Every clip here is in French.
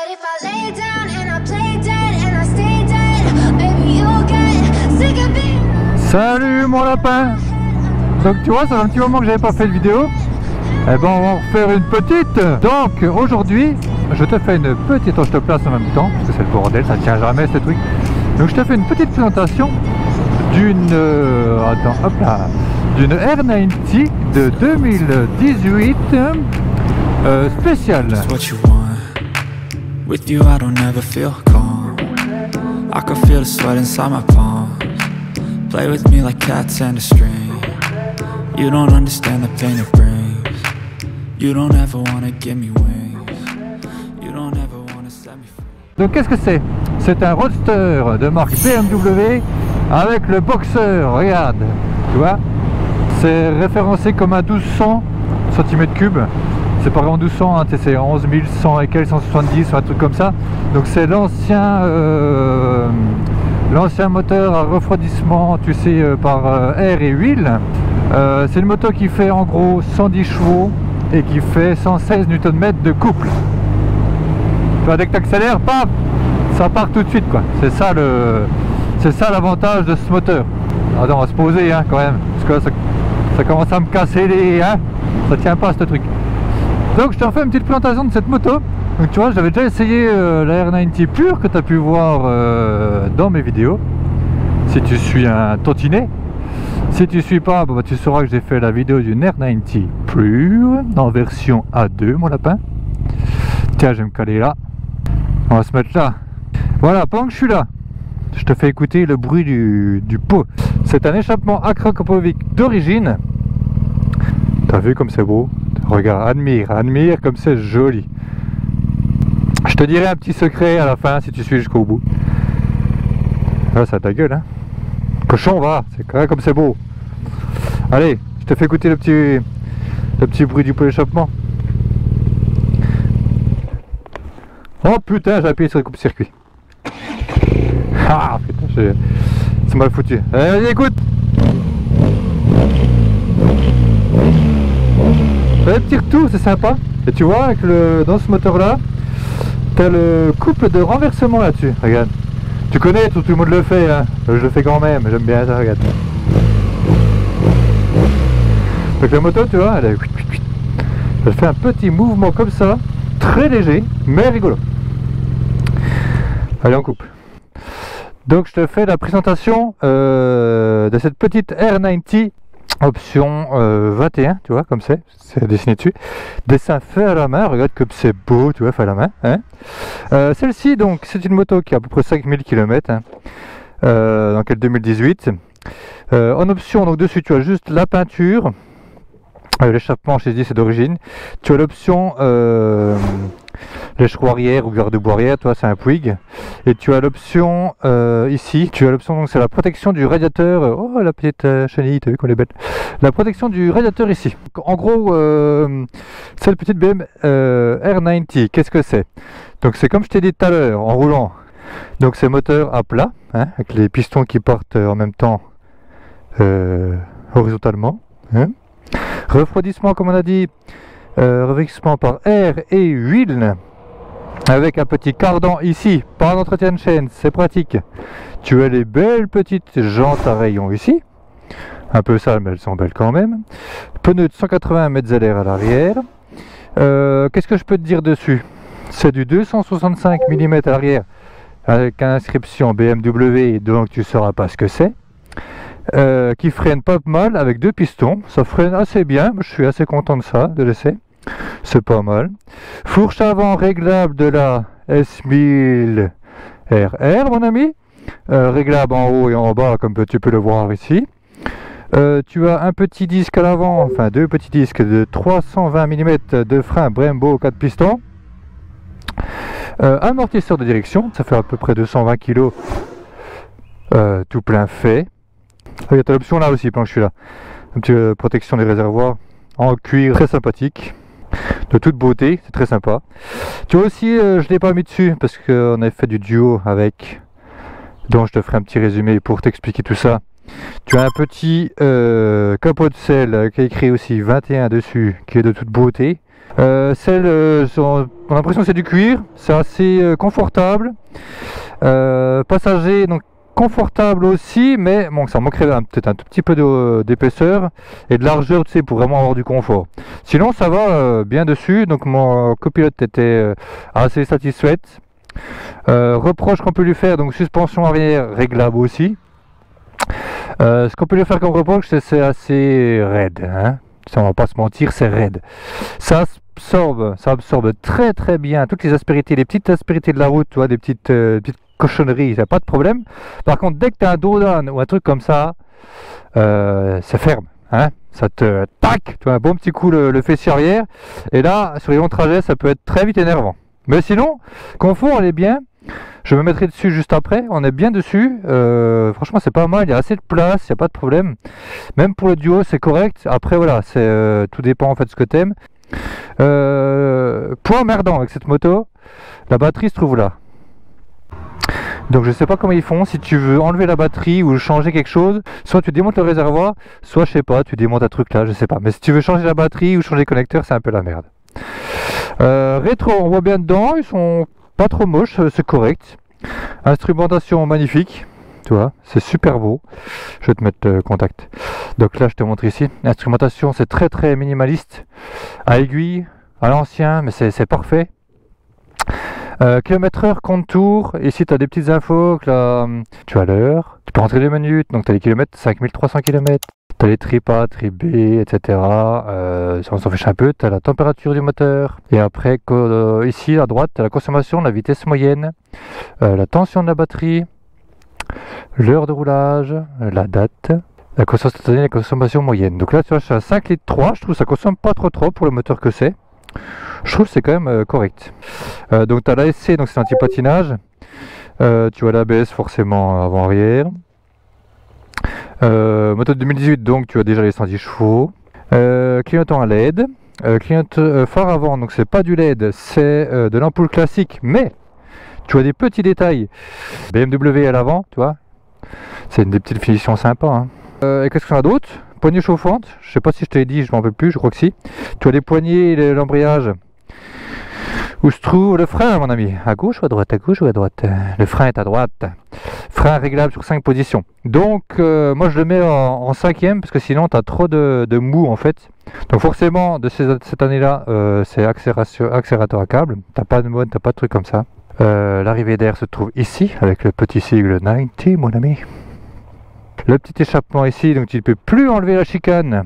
But if I lay down and I play dead and I stay dead, maybe you'll get sick of being. Salut mon lapin. Donc tu vois, ça fait un petit moment que j'avais pas fait de vidéo. Eh ben on va en refaire une petite. Donc aujourd'hui, je te fais une petite... Attends, je te place en même temps, parce que c'est le bordel, ça tient jamais ce truc. Donc je te fais une petite présentation d'une... attends, hop là, d'une R90 de 2018 spéciale. With you I don't ever feel calm. I can feel the sweat inside my palms. Play with me like cats and a string. You don't understand the pain it brings. You don't ever wanna give me wings. You don't ever wanna set me free. Donc qu'est-ce que c'est? C'est un roadster de marque BMW avec le boxer, regarde. Tu vois? C'est référencé comme un 1200 cm3. C'est pas vraiment 1200, hein, c'est 11 100 et quelques, 170 ou un truc comme ça. Donc c'est l'ancien moteur à refroidissement, tu sais, par air et huile. C'est une moto qui fait en gros 110 chevaux et qui fait 116 Nm de couple. Tu vois, dès que tu accélères, paf, ça part tout de suite, quoi. C'est ça l'avantage de ce moteur. Attends, on va se poser, hein, quand même, parce que ça commence à me casser les... Hein, ça tient pas ce truc. Donc je te refais une petite présentation de cette moto. Donc tu vois, j'avais déjà essayé la R90 pure que tu as pu voir dans mes vidéos. Si tu suis un tantinet. Si tu suis pas, bah, tu sauras que j'ai fait la vidéo d'une R90 pure en version A2, mon lapin. Tiens, je vais me caler là. On va se mettre là. Voilà, pendant que je suis là, je te fais écouter le bruit du pot. C'est un échappement Akrapovic d'origine. T'as vu comme c'est beau? Regarde, admire comme c'est joli. Je te dirai un petit secret à la fin si tu suis jusqu'au bout. Là, ça a ta gueule, hein. Cochon, va, c'est quand même comme c'est beau. Allez, je te fais écouter le petit bruit du pot d'échappement. Oh putain, j'ai appuyé sur le coupe-circuit. Ah putain, c'est mal foutu. Allez, écoute. Le petit retour, c'est sympa. Et tu vois, avec dans ce moteur là, tu as le couple de renversement là-dessus. Regarde. Tu connais, tout le monde le fait, hein. Je le fais quand même, j'aime bien ça, regarde. Donc la moto, tu vois, elle fait un petit mouvement comme ça, très léger, mais rigolo. Allez, on coupe. Donc je te fais la présentation de cette petite R90 option 21, tu vois, comme c'est dessiné dessus. Dessin fait à la main, regarde comme c'est beau, tu vois, fait à la main, hein. Celle-ci, donc, c'est une moto qui a à peu près 5000 km, hein, donc elle est 2018. En option, donc dessus, tu as juste la peinture. L'échappement, je t'ai dit, c'est d'origine. Tu as l'option lèche-bois arrière ou garde-boue arrière, toi c'est un Puig. Et tu as l'option ici, tu as l'option, donc c'est la protection du radiateur. Oh la petite chenille, t'as vu qu'on est belle. La protection du radiateur ici. Donc, en gros, cette petite BM R90, qu'est-ce que c'est? Donc c'est comme je t'ai dit tout à l'heure, en roulant. Donc c'est moteur à plat, hein, avec les pistons qui partent en même temps horizontalement. Hein. Refroidissement, comme on a dit, refroidissement par air et huile, avec un petit cardan ici, pas d'entretien de chaîne, c'est pratique. Tu as les belles petites jantes à rayons ici, un peu sales mais elles sont belles quand même. Pneus de 180 mètres à l'arrière. Qu'est-ce que je peux te dire dessus? C'est du 265 mm à l'arrière, avec une inscription BMW, donc tu ne sauras pas ce que c'est. Qui freine pas mal avec deux pistons, ça freine assez bien, je suis assez content de ça, de l'essai, c'est pas mal. Fourche avant réglable de la S1000 RR, mon ami, réglable en haut et en bas comme tu peux le voir ici. Tu as un petit disque à l'avant, enfin deux petits disques de 320 mm de frein Brembo 4 pistons, amortisseur de direction, ça fait à peu près 220 kg, tout plein fait. Il y a l'option là aussi pendant que je suis là, une petite protection des réservoirs en cuir très sympathique, de toute beauté, c'est très sympa. Tu vois aussi, je ne l'ai pas mis dessus parce qu'on avait fait du duo avec, donc je te ferai un petit résumé pour t'expliquer tout ça. Tu as un petit capot de selle qui est écrit aussi 21 dessus, qui est de toute beauté. Selle, on a l'impression que c'est du cuir, c'est assez confortable. Passager, donc confortable aussi, mais bon, ça manquerait peut-être un tout petit peu d'épaisseur et de largeur, tu sais, pour vraiment avoir du confort. Sinon, ça va bien dessus, donc mon copilote était assez satisfaite. Reproche qu'on peut lui faire, donc suspension arrière réglable aussi. Ce qu'on peut lui faire comme reproche, c'est assez raide, hein. Ça, on va pas se mentir, c'est raide. Ça absorbe très très bien toutes les aspérités, les petites aspérités de la route, tu vois, des petites cochonneries, il n'y a pas de problème. Par contre, dès que tu as un dos d'âne ou un truc comme ça, c'est ferme, hein. Ça te tac, tu vois, un bon petit coup le fessier arrière, et là, sur les longs trajets, ça peut être très vite énervant. Mais sinon, confort, elle est bien. Je me mettrai dessus juste après, on est bien dessus, franchement c'est pas mal, il y a assez de place, il n'y a pas de problème. Même pour le duo c'est correct, après voilà, tout dépend en fait de ce que tu aimes. Point merdant avec cette moto, la batterie se trouve là. Donc je sais pas comment ils font, si tu veux enlever la batterie ou changer quelque chose, soit tu démontes le réservoir, soit je sais pas, tu démontes un truc là, je sais pas. Mais si tu veux changer la batterie ou changer le connecteur, c'est un peu la merde. Rétro, on voit bien dedans, ils sont pas trop moches, c'est correct. Instrumentation magnifique, tu vois, c'est super beau. Je vais te mettre le contact. Donc là, je te montre ici. L'instrumentation, c'est très très minimaliste, à aiguille, à l'ancien, mais c'est parfait. Kilomètre-heure, contour. Ici, tu as des petites infos. Là, tu as l'heure. Tu peux rentrer les minutes. Donc, tu as les kilomètres, 5300 km. Tu as les trip A, trip B, etc. Ça, on s'en fiche un peu. Tu as la température du moteur. Et après, ici, à droite, tu as la consommation, la vitesse moyenne, la tension de la batterie, l'heure de roulage, la date, la consommation, la consommation moyenne. Donc là, tu vois, je suis à 5,3 litres. Je trouve que ça consomme pas trop pour le moteur que c'est. Je trouve que c'est quand même correct. Donc tu as l'ASC, donc c'est anti-patinage. Tu as l'ABS forcément avant-arrière. Moto de 2018, donc tu as déjà les 110 chevaux. Clignotant à LED. Phare avant, donc c'est pas du LED, c'est de l'ampoule classique, mais tu as des petits détails. BMW à l'avant, tu vois. C'est une des petites finitions sympas. Hein. Et qu'est-ce qu'on a d'autre? Poignée chauffante, je sais pas si je te l'ai dit, je m'en rappelle plus, je crois que si. Tu as les poignées et l'embrayage. Où se trouve le frein, mon ami? À gauche ou à droite? À gauche ou à droite? Le frein est à droite. Frein réglable sur 5 positions. Donc, moi je le mets en 5e parce que sinon tu as trop de mou en fait. Donc, forcément, de cette année-là, c'est accélérateur à câble. T'as pas de mode, t'as pas de truc comme ça. L'arrivée d'air se trouve ici avec le petit sigle 90, mon ami. Le petit échappement ici, donc tu ne peux plus enlever la chicane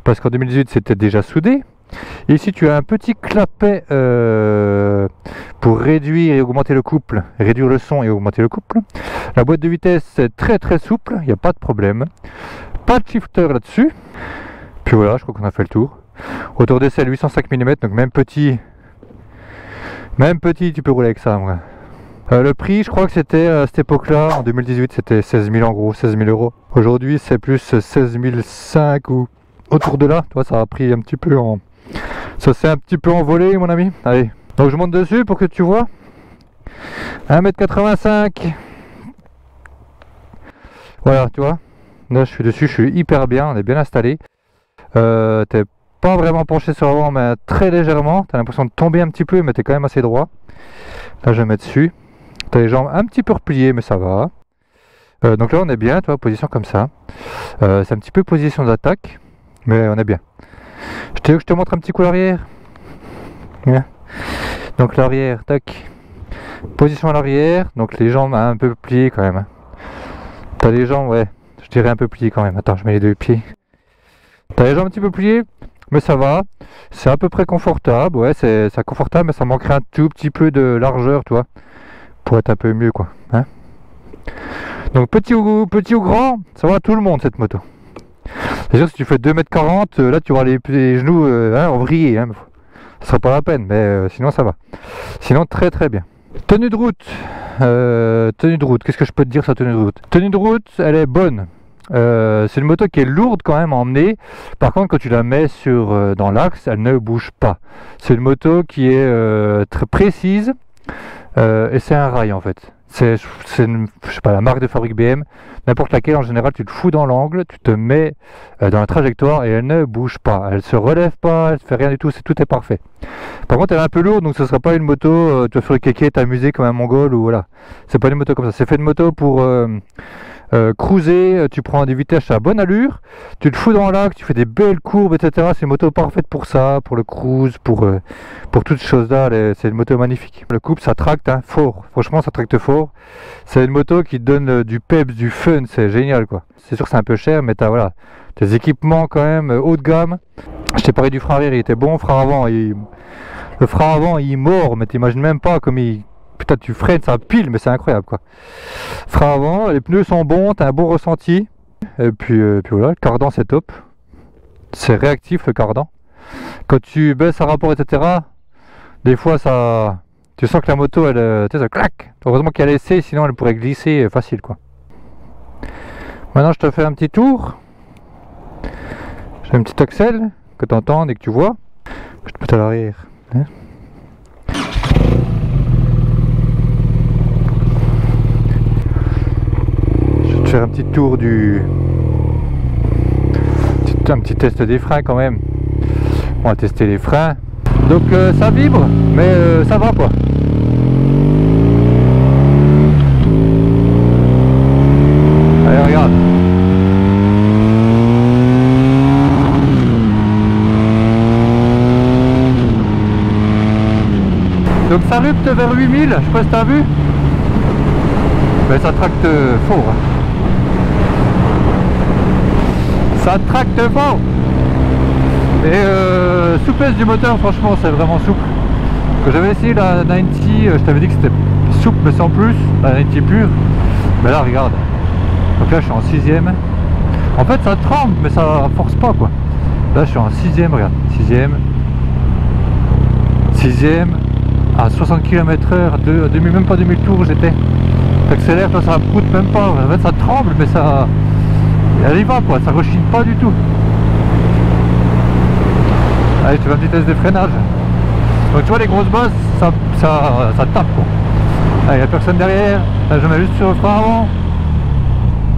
parce qu'en 2018 c'était déjà soudé. Et ici tu as un petit clapet pour réduire et augmenter le couple, réduire le son et augmenter le couple. La boîte de vitesse est très très souple, il n'y a pas de problème. Pas de shifter là-dessus. Puis voilà, je crois qu'on a fait le tour. Autour d'essai 805 mm, donc même petit tu peux rouler avec ça. Ouais. Le prix, je crois que c'était à cette époque-là, en 2018, c'était 16 000 en gros, 16 000 euros. Aujourd'hui, c'est plus 16 500 ou autour de là. Toi, ça a pris un petit peu en... Ça s'est un petit peu envolé, mon ami. Allez, donc je monte dessus pour que tu vois. 1,85 m. Voilà, tu vois. Là, je suis dessus, je suis hyper bien, on est bien installé. T'es pas vraiment penché sur l'avant, mais très légèrement. T'as l'impression de tomber un petit peu, mais t'es quand même assez droit. Là, je vais mettre dessus. T'as les jambes un petit peu repliées, mais ça va. Donc là, on est bien, tu vois, position comme ça. C'est un petit peu position d'attaque, mais on est bien. Je te montre un petit coup l'arrière. Yeah. Donc l'arrière, tac. Position à l'arrière, donc les jambes un peu pliées quand même. T'as les jambes, ouais, je dirais un peu pliées quand même. Attends, je mets les deux pieds. T'as les jambes un petit peu pliées, mais ça va. C'est à peu près confortable, ouais, c'est confortable, mais ça manquerait un tout petit peu de largeur, tu vois, pour être un peu mieux, quoi. Hein, donc petit ou grand, ça va à tout le monde cette moto. C'est sûr, si tu fais 2,40 m, là tu auras les genoux en vrillés, hein. Ça sera pas la peine, mais sinon ça va. Sinon très très bien. Tenue de route, qu'est-ce que je peux te dire sur la tenue de route? Tenue de route, elle est bonne. C'est une moto qui est lourde quand même à emmener. Par contre, quand tu la mets dans l'axe, elle ne bouge pas. C'est une moto qui est très précise. et c'est un rail en fait. C'est je sais pas, la marque de fabrique BM, n'importe laquelle en général, tu te fous dans l'angle, tu te mets dans la trajectoire et elle ne bouge pas, elle se relève pas, elle fait rien du tout, tout est parfait. Par contre elle est un peu lourde, donc ce sera pas une moto, tu vas faire le kéké, t'amuser comme un mongol ou voilà. C'est pas une moto comme ça, c'est fait une moto pour cruiser, tu prends des vitesses à bonne allure, tu te fous dans l'axe, tu fais des belles courbes, etc. C'est une moto parfaite pour ça, pour le cruise, pour toutes ces choses-là. C'est une moto magnifique. Le couple, ça tracte hein, fort, franchement ça tracte fort. C'est une moto qui te donne du peps, du fun, c'est génial quoi. C'est sûr que c'est un peu cher, mais t'as voilà, tes équipements quand même haut de gamme. Je t'ai parlé du frein arrière, il était bon, frein avant, le frein avant il mord, mais t'imagines même pas comme il... Putain, tu freines, ça pile, mais c'est incroyable quoi. Frein avant, les pneus sont bons, t'as un bon ressenti. Et puis voilà, le cardan c'est top. C'est réactif le cardan. Quand tu baisses un rapport, etc., des fois ça... Tu sens que la moto, elle, tu sais, ça claque. Heureusement qu'elle essaie, sinon elle pourrait glisser facile quoi. Maintenant je te fais un petit tour. J'ai un petit axel que tu entends et que tu vois. Je te mets à l'arrière. Hein. Faire un petit tour un petit test des freins quand même. On va tester les freins. Donc ça vibre, mais ça va quoi. Allez regarde. Donc ça rupte vers 8000, je sais pas si t'as vu. Mais ça tracte fort. Hein. Ça tracte fort. Et souplesse du moteur, franchement c'est vraiment souple. Quand j'avais essayé la 90, je t'avais dit que c'était souple mais sans plus, la 90 pure. Mais là regarde, donc là je suis en 6ème. En fait ça tremble mais ça force pas quoi. Là je suis en 6ème, regarde, 6ème à 60 km/h, même pas 2000 tours j'étais. T'accélères, toi ça broute même pas, en fait ça tremble mais ça... Elle y va quoi, ça rechigne pas du tout. Allez, je te fais un petit test de freinage. Donc tu vois les grosses bosses, ça tape quoi. Allez, il n'y a personne derrière, là je mets juste sur le frein avant.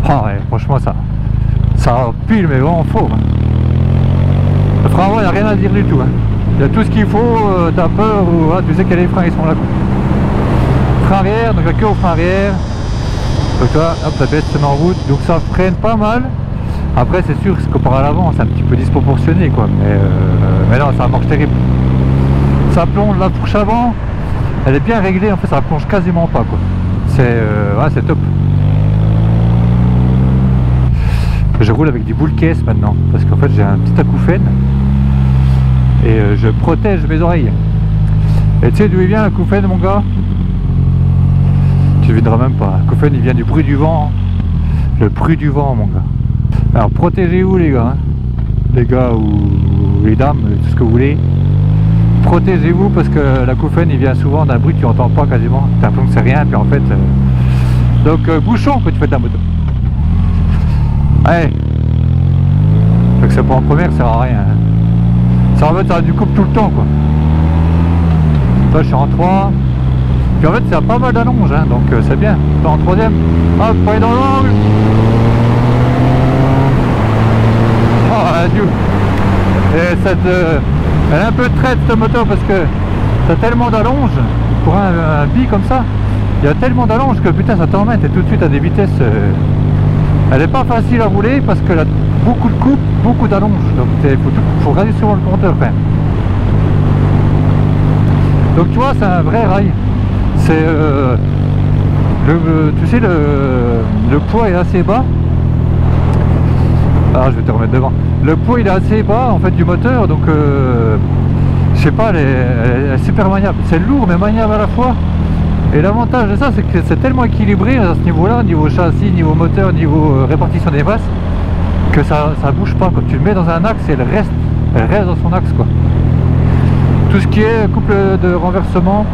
Ah ouais, franchement ça pile mais vraiment fort. Hein. Le frein avant, il n'y a rien à dire du tout. Hein. Il y a tout ce qu'il faut, t'as peur ou tu sais que les freins ils sont là quoi. Frein arrière, donc la queue au frein arrière. Donc toi, hop, la pièce se met en route, donc ça freine pas mal. Après c'est sûr que comparé à l'avant, c'est un petit peu disproportionné quoi, mais non, ça marche terrible. Ça plonge, la fourche avant, elle est bien réglée, en fait ça plonge quasiment pas quoi. C'est top. Je roule avec du boule caisse maintenant, parce qu'en fait j'ai un petit acouphène et je protège mes oreilles. Et tu sais d'où il vient l'acouphène mon gars? Tu devineras même pas. L'acouphène il vient du bruit du vent. Le bruit du vent mon gars. Alors protégez-vous les gars. Hein. Les gars ou les dames, tout ce que vous voulez. Protégez-vous parce que l'acouphène il vient souvent d'un bruit que tu n'entends pas quasiment. T'as l'impression que c'est rien puis en fait... Donc bouchon quand tu fais de la moto. Ouais. Donc c'est pas en première, ça sert à rien. Hein. Ça en fait ça a du couple tout le temps quoi. Là je suis en 3. Puis en fait c'est pas mal d'allonge hein, donc c'est bien. En 3ème, hop, pas dans l'angle. Oh adieu. Et elle est un peu traite cette moto parce que t'as tellement d'allonge pour un bi comme ça. Il y a tellement d'allonge que putain ça t'emmène et tout de suite à des vitesses. Elle est pas facile à rouler parce qu'elle a beaucoup de coupe, beaucoup d'allonge. Donc il faut regarder sur le compteur quand même. Donc tu vois c'est un vrai rail. C'est tu sais le poids est assez bas. Ah je vais te remettre devant. Le poids il est assez bas en fait du moteur donc je sais pas elle est super maniable. C'est lourd mais maniable à la fois. Et l'avantage de ça c'est que c'est tellement équilibré à ce niveau là, niveau châssis, niveau moteur, niveau répartition des masses, que ça bouge pas. Quand tu le mets dans un axe elle reste dans son axe quoi. Tout ce qui est couple de renversement,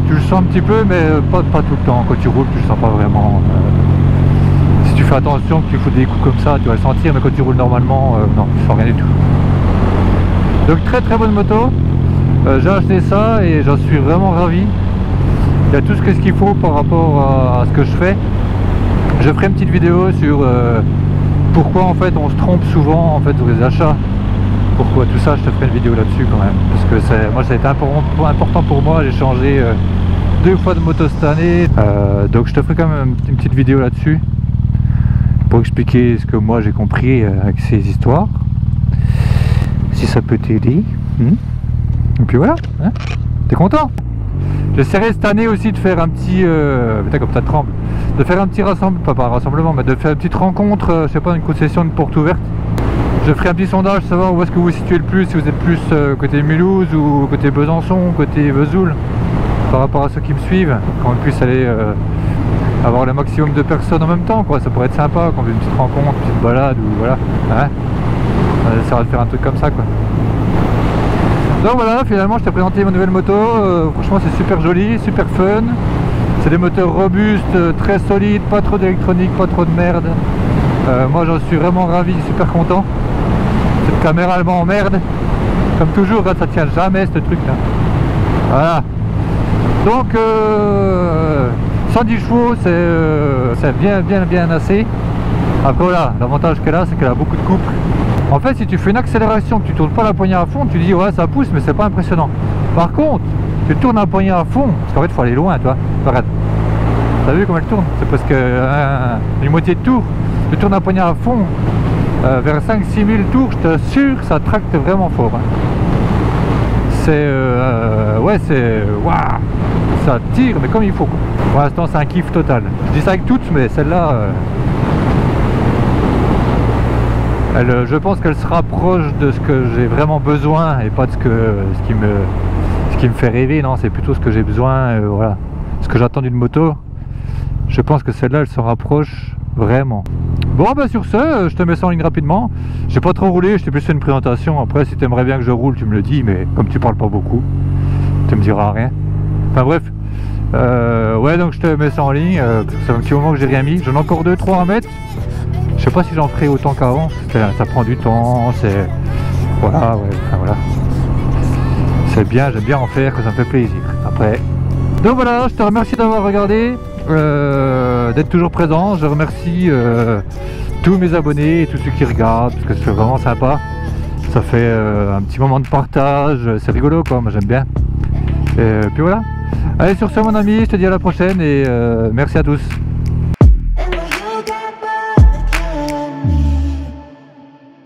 tu le sens un petit peu mais pas tout le temps. Quand tu roules tu le sens pas vraiment. Si tu fais attention que tu fous des coups comme ça tu vas le sentir, mais quand tu roules normalement non, tu sens rien du tout. Donc très très bonne moto. J'ai acheté ça et j'en suis vraiment ravi. y a tout ce qu'il faut par rapport à ce que je fais. Je ferai une petite vidéo sur pourquoi en fait on se trompe souvent en fait sur les achats. Pourquoi tout ça, je te ferai une vidéo là-dessus quand même. Parce que moi ça a été important pour moi, j'ai changé 2 fois de moto cette année. Donc je te ferai quand même une petite vidéo là-dessus. Pour expliquer ce que moi j'ai compris avec ces histoires. Si ça peut t'aider. Et puis voilà, hein. T'es content? J'essaierai cette année aussi de faire un petit... putain comme ça tremble. De faire un petit rassemblement, pas un rassemblement, mais de faire une petite rencontre, je sais pas, une concession de porte ouverte. Je ferai un petit sondage, savoir où est-ce que vous vous situez le plus, si vous êtes plus côté Mulhouse ou côté Besançon, côté Vesoul, par rapport à ceux qui me suivent, qu'on puisse aller avoir le maximum de personnes en même temps, quoi. Ça pourrait être sympa, qu'on fasse une petite rencontre, une petite balade, ou voilà, hein. On essaiera de faire un truc comme ça, quoi. Donc voilà, finalement je t'ai présenté ma nouvelle moto, franchement c'est super joli, super fun. C'est des moteurs robustes, très solides, pas trop d'électronique, pas trop de merde. Moi j'en suis vraiment ravi, super content. Cette caméra elle m'emmerde. Comme toujours, ça tient jamais ce truc là. Voilà. Donc 110 chevaux c'est bien assez. Après voilà, l'avantage qu'elle a c'est qu'elle a beaucoup de couple. En fait si tu fais une accélération, que tu tournes pas la poignée à fond, tu dis ouais ça pousse mais c'est pas impressionnant. Par contre, tu tournes la poignée à fond, parce qu'en fait il faut aller loin toi. Regarde. T'as vu comment elle tourne? C'est presque une moitié de tour. Tu tournes la poignée à fond, vers 5-6 000 tours, je t'assure, ça tracte vraiment fort. Hein. C'est... ouais, c'est... Waouh, ça tire, mais comme il faut. Quoi. Pour l'instant, c'est un kiff total. Je dis ça avec toutes, mais celle-là... je pense qu'elle se rapproche de ce que j'ai vraiment besoin et pas de ce qui me fait rêver. Non, c'est plutôt ce que j'ai besoin, voilà. Ce que j'attends d'une moto. Je pense que celle-là, elle se rapproche vraiment. Bon, bah sur ce, je te mets ça en ligne rapidement. J'ai pas trop roulé, je t'ai plus fait une présentation. Après, si tu aimerais bien que je roule, tu me le dis, mais comme tu parles pas beaucoup, tu me diras rien. Enfin bref, ouais, donc je te mets ça en ligne. Ça fait un petit moment que j'ai rien mis. J'en ai encore 2-3 à mettre. Je sais pas si j'en ferai autant qu'avant. Ça prend du temps, c'est... Voilà, ouais, enfin voilà. C'est bien, j'aime bien en faire, que ça me fait plaisir. Après... Donc voilà, je te remercie d'avoir regardé, d'être toujours présent. Je remercie tous mes abonnés et tous ceux qui regardent, parce que c'est vraiment sympa. Ça fait un petit moment de partage, c'est rigolo quoi, moi j'aime bien. Et puis voilà. Allez sur ce mon ami, je te dis à la prochaine et merci à tous.